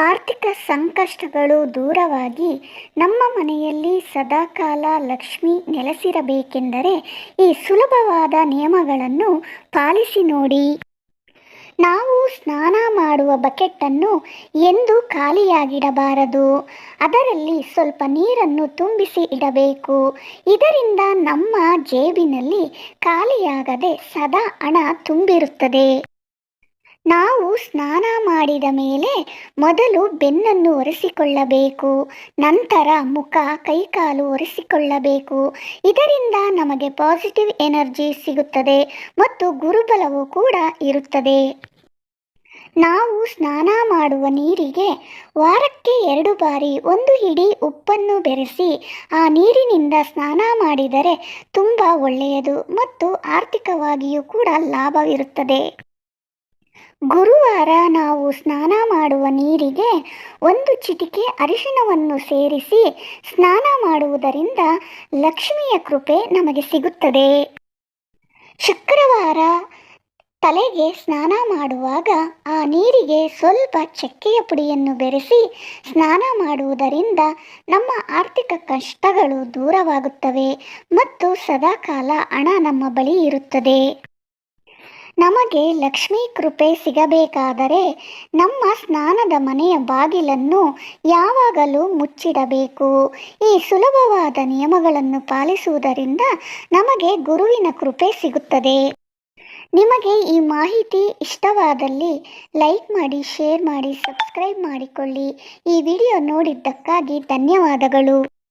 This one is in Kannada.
ಆರ್ಥಿಕ ಸಂಕಷ್ಟಗಳು ದೂರವಾಗಿ ನಮ್ಮ ಮನೆಯಲ್ಲಿ ಸದಾಕಾಲ ಲಕ್ಷ್ಮಿ ನೆಲೆಸಿರಬೇಕೆಂದರೆ ಈ ಸುಲಭವಾದ ನಿಯಮಗಳನ್ನು ಪಾಲಿಸಿ ನೋಡಿ. ನಾವು ಸ್ನಾನ ಮಾಡುವ ಬಕೆಟ್ಟನ್ನು ಎಂದೂ ಖಾಲಿಯಾಗಿಡಬಾರದು. ಅದರಲ್ಲಿ ಸ್ವಲ್ಪ ನೀರನ್ನು ತುಂಬಿಸಿ ಇಡಬೇಕು. ಇದರಿಂದ ನಮ್ಮ ಜೇಬಿನಲ್ಲಿ ಖಾಲಿಯಾಗದೆ ಸದಾ ಹಣ ತುಂಬಿರುತ್ತದೆ. ನಾವು ಸ್ನಾನ ಮಾಡಿದ ಮೇಲೆ ಮೊದಲು ಬೆನ್ನನ್ನು ಒರೆಸಿಕೊಳ್ಳಬೇಕು. ನಂತರ ಮುಖ, ಕೈಕಾಲು ಒರೆಸಿಕೊಳ್ಳಬೇಕು. ಇದರಿಂದ ನಮಗೆ ಪಾಸಿಟಿವ್ ಎನರ್ಜಿ ಸಿಗುತ್ತದೆ ಮತ್ತು ಗುರುಬಲವೂ ಕೂಡ ಇರುತ್ತದೆ. ನಾವು ಸ್ನಾನ ಮಾಡುವ ನೀರಿಗೆ ವಾರಕ್ಕೆ 2 ಬಾರಿ 1 ಹಿಡಿ ಉಪ್ಪನ್ನು ಬೆರೆಸಿ ಆ ನೀರಿನಿಂದ ಸ್ನಾನ ಮಾಡಿದರೆ ತುಂಬ ಒಳ್ಳೆಯದು ಮತ್ತು ಆರ್ಥಿಕವಾಗಿಯೂ ಕೂಡ ಲಾಭವಿರುತ್ತದೆ. ಗುರುವಾರ ನಾವು ಸ್ನಾನ ಮಾಡುವ ನೀರಿಗೆ 1 ಚಿಟಿಕೆ ಅರಿಶಿಣವನ್ನು ಸೇರಿಸಿ ಸ್ನಾನ ಮಾಡುವುದರಿಂದ ಲಕ್ಷ್ಮಿಯ ಕೃಪೆ ನಮಗೆ ಸಿಗುತ್ತದೆ. ಶುಕ್ರವಾರ ತಲೆಗೆ ಸ್ನಾನ ಮಾಡುವಾಗ ಆ ನೀರಿಗೆ ಸ್ವಲ್ಪ ಚಕ್ಕೆಯ ಪುಡಿಯನ್ನು ಬೆರೆಸಿ ಸ್ನಾನ ಮಾಡುವುದರಿಂದ ನಮ್ಮ ಆರ್ಥಿಕ ಕಷ್ಟಗಳು ದೂರವಾಗುತ್ತವೆ ಮತ್ತು ಸದಾಕಾಲ ಹಣ ನಮ್ಮ ಬಳಿ ಇರುತ್ತದೆ. ನಮಗೆ ಲಕ್ಷ್ಮೀ ಕೃಪೆ ಸಿಗಬೇಕಾದರೆ ನಮ್ಮ ಸ್ನಾನದ ಮನೆಯ ಬಾಗಿಲನ್ನು ಯಾವಾಗಲೂ ಮುಚ್ಚಿಡಬೇಕು. ಈ ಸುಲಭವಾದ ನಿಯಮಗಳನ್ನು ಪಾಲಿಸುವುದರಿಂದ ನಮಗೆ ಗುರುವಿನ ಕೃಪೆ ಸಿಗುತ್ತದೆ. ನಿಮಗೆ ಈ ಮಾಹಿತಿ ಇಷ್ಟವಾದಲ್ಲಿ ಲೈಕ್ ಮಾಡಿ, ಶೇರ್ ಮಾಡಿ, ಸಬ್ಸ್ಕ್ರೈಬ್ ಮಾಡಿಕೊಳ್ಳಿ. ಈ ವಿಡಿಯೋ ನೋಡಿದ್ದಕ್ಕಾಗಿ ಧನ್ಯವಾದಗಳು.